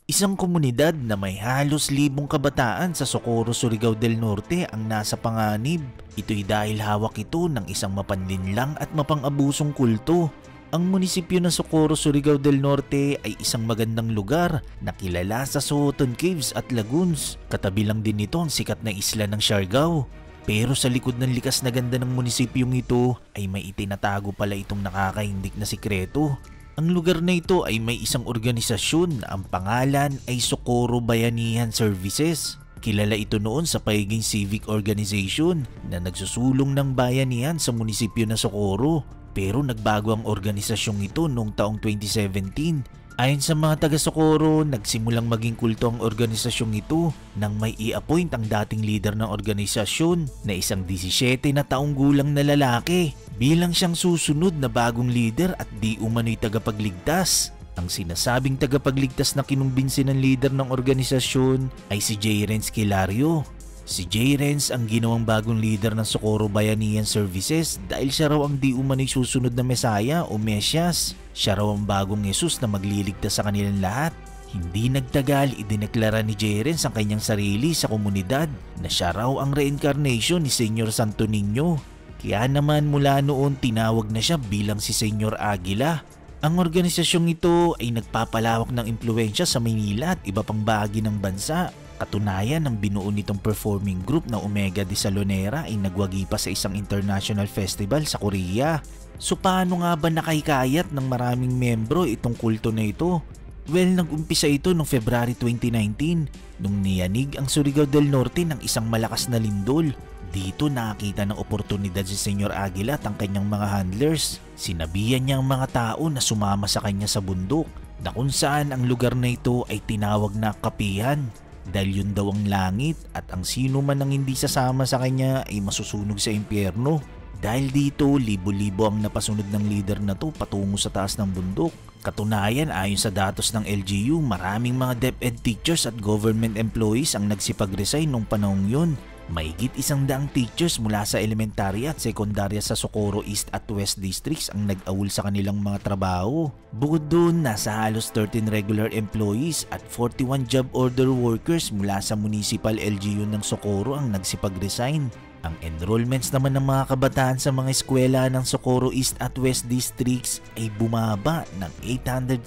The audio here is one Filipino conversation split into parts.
Isang komunidad na may halos 1,000 kabataan sa Socorro, Surigao del Norte ang nasa panganib. Ito'y dahil hawak ito ng isang mapanlinlang at mapang-abusong kulto. Ang munisipyo ng Socorro, Surigao del Norte ay isang magandang lugar na kilala sa Sohoton Caves at Lagoons. Katabi lang din nito ang sikat na isla ng Siargao. Pero sa likod ng likas na ganda ng munisipyong ito ay may itinatago pala itong nakakahindik na sikreto. Ang lugar na ito ay may isang organisasyon na ang pangalan ay Socorro Bayanihan Services. Kilala ito noon sa pagiging civic organization na nagsusulong ng bayanihan sa munisipyo ng Socorro. Pero nagbago ang organisasyong ito noong taong 2017. Ayon sa mga taga Socorro, nagsimulang maging kulto ang organisasyong ito nang may i-appoint ang dating leader ng organisasyon na isang 17 na taong gulang na lalaki bilang siyang susunod na bagong leader at di umano'y tagapagligtas. Ang sinasabing tagapagligtas na kinumbinsi ng leader ng organisasyon ay si J. Renz Kilario. Si J. Renz ang ginawang bagong leader ng Socorro Bayanihan Services dahil siya raw ang di umano'y susunod na Mesaya o Mesyas. Siya raw ang bagong Jesus na magliligtas sa kanilang lahat. Hindi nagtagal, idineklara ni J. Renz ang kanyang sarili sa komunidad na siya raw ang reincarnation ni Senyor Santo Niño. Kaya naman mula noon tinawag na siya bilang si Senyor Aguila. Ang organisasyong ito ay nagpapalawak ng impluwensya sa Maynila at iba pang bahagi ng bansa. Katunayan, ang binuo nitong performing group na Omega de Salonera ay nagwagi pa sa isang international festival sa Korea. So paano nga ba nakahikayat ng maraming membro itong kulto na ito? Well, nag-umpisa ito noong February 2019 nung niyanig ang Surigao del Norte ng isang malakas na lindol. Dito nakita ng oportunidad si Senyor Aguila at ang kanyang mga handlers. Sinabihan niya ang mga tao na sumama sa kanya sa bundok na kung saan ang lugar na ito ay tinawag na kapihan. Dahil yun daw ang langit at ang sino man ang hindi sasama sa kanya ay masusunog sa impyerno. Dahil dito, libo-libo ang napasunod ng leader na to patungo sa taas ng bundok. Katunayan, ayon sa datos ng LGU, maraming mga DepEd teachers at government employees ang nagsipag-resign nung panahong yun. Mahigit 100 teachers mula sa elementarya at sekundarya sa Socorro East at West Districts ang nag-awol sa kanilang mga trabaho. Bukod dun, nasa halos 13 regular employees at 41 job order workers mula sa municipal LGU ng Socorro ang nagsipag-resign. Ang enrollments naman ng mga kabataan sa mga eskwela ng Socorro East at West Districts ay bumaba ng 847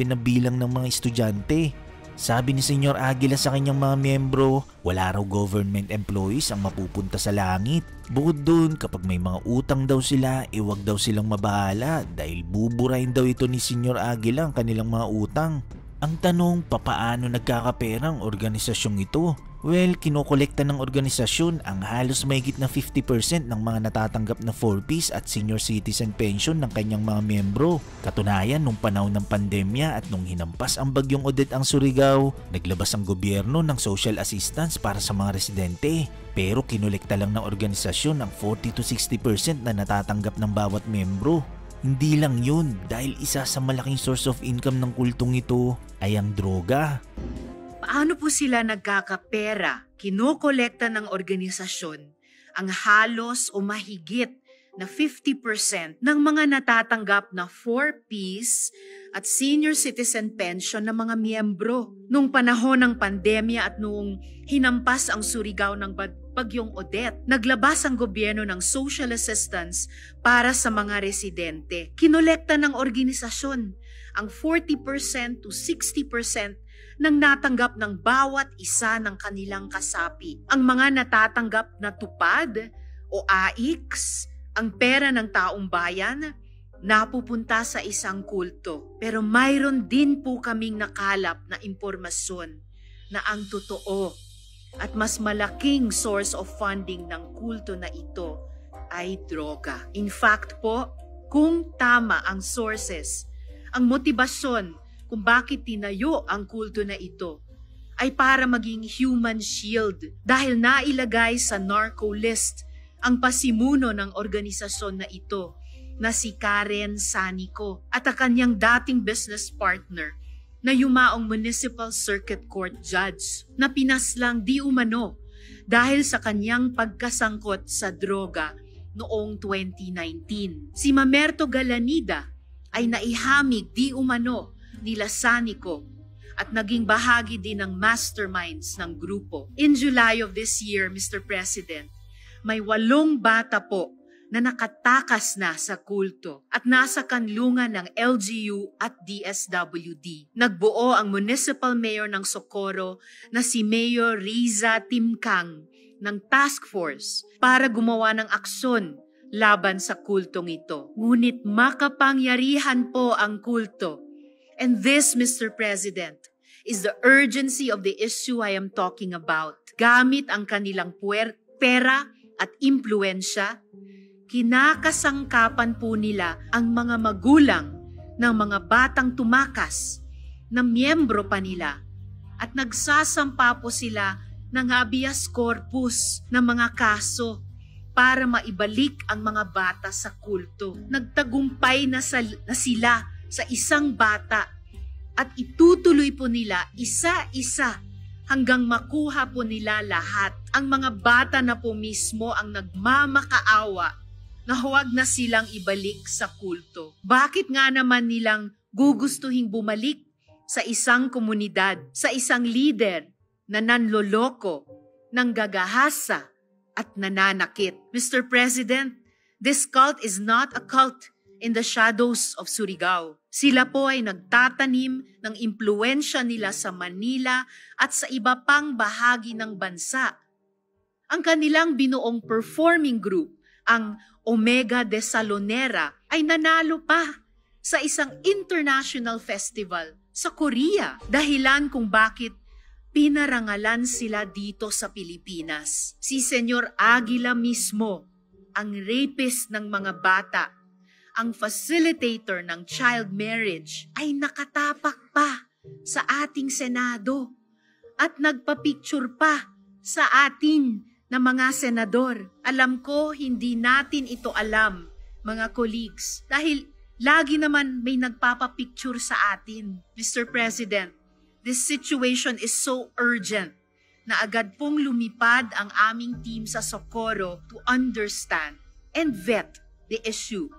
na bilang ng mga estudyante. Sabi ni Senyor Aguila sa kanyang mga miyembro, wala raw government employees ang mapupunta sa langit. Bukod dun, kapag may mga utang daw sila, wag daw silang mabahala dahil buburahin daw ito ni Senyor Aguila ang kanilang mga utang. Ang tanong, papaano nagkakapera ang organisasyong ito? Well, kinokolekta ng organisasyon ang halos mahigit na 50% ng mga natatanggap na 4Ps at senior citizen pension ng kanyang mga miyembro. Katunayan, nung panahon ng pandemya at nung hinampas ang bagyong Odette ang Surigao, naglabas ang gobyerno ng social assistance para sa mga residente. Pero kinolekta lang ng organisasyon ang 40 to 60% na natatanggap ng bawat miyembro. Hindi lang yun, dahil isa sa malaking source of income ng kultong ito ay ang droga. Paano po sila nagkakapera? Kinokolekta ng organisasyon ang halos o mahigit na 50% ng mga natatanggap na 4Ps at senior citizen pension ng mga miyembro. Nung panahon ng pandemya at noong hinampas ang Surigao ng bagyong Odette, naglabas ang gobyerno ng social assistance para sa mga residente. Kinolekta ng organisasyon ang 40% to 60% nang natanggap ng bawat isa ng kanilang kasapi. Ang mga natatanggap na tupad o AIX, ang pera ng taong bayan, napupunta sa isang kulto. Pero mayroon din po kaming nakalap na impormasyon na ang totoo at mas malaking source of funding ng kulto na ito ay droga. In fact po, kung tama ang sources, ang motibasyon kung bakit tinayo ang kulto na ito ay para maging human shield dahil nailagay sa narco list ang pasimuno ng organisasyon na ito na si Karen Sanico at ang kanyang dating business partner na yumaong Municipal Circuit Court Judge na pinaslang di umano dahil sa kanyang pagkasangkot sa droga noong 2019. Si Mamerto Galanida ay naihamig di umano nila Sanico at naging bahagi din ng masterminds ng grupo. In July of this year, Mr. President, may 8 bata po na nakatakas na sa kulto at nasa kanlungan ng LGU at DSWD. Nagbuo ang Municipal Mayor ng Socorro na si Mayor Riza Timkang ng task force para gumawa ng aksyon laban sa kultong ito. Ngunit makapangyarihan po ang kulto. And this, Mr. President, is the urgency of the issue I am talking about. Gamit ang kanilang pera at impluensya, kinakasangkapan po nila ang mga magulang ng mga batang tumakas na miyembro pa nila at nagsasampa po sila ng habeas corpus ng mga kaso para maibalik ang mga bata sa kulto. Nagtagumpay na sila sa isang bata at itutuloy po nila isa-isa hanggang makuha po nila lahat. Ang mga bata na po mismo ang nagmamakaawa na huwag na silang ibalik sa kulto. Bakit nga naman nilang gugustuhing bumalik sa isang komunidad, sa isang leader na nanloloko, nanggagahasa at nananakit? Mr. President, this cult is not a cult in the shadows of Surigao. Sila po ay nagtatanim ng impluensya nila sa Manila at sa iba pang bahagi ng bansa. Ang kanilang binuong performing group, ang Omega de Salonera, ay nanalo pa sa isang international festival sa Korea. Dahilan kung bakit pinarangalan sila dito sa Pilipinas. Si Senyor Aguila mismo, ang rapist ng mga bata, ang facilitator ng child marriage, ay nakatapak pa sa ating Senado at nagpa-picture pa sa atin na mga senador. Alam ko hindi natin ito alam, mga colleagues, dahil lagi naman may nagpapa-picture sa atin. Mr. President, this situation is so urgent na agad pong lumipad ang aming team sa Socorro to understand and vet the issue.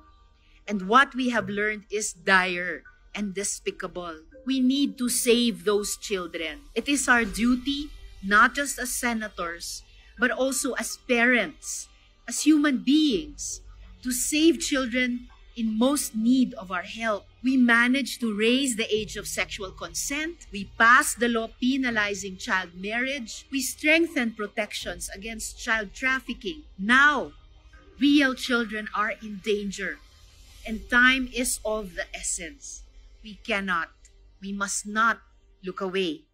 And what we have learned is dire and despicable. We need to save those children. It is our duty, not just as senators, but also as parents, as human beings, to save children in most need of our help. We managed to raise the age of sexual consent. We passed the law penalizing child marriage. We strengthened protections against child trafficking. Now, real children are in danger. And time is of the essence. We must not look away.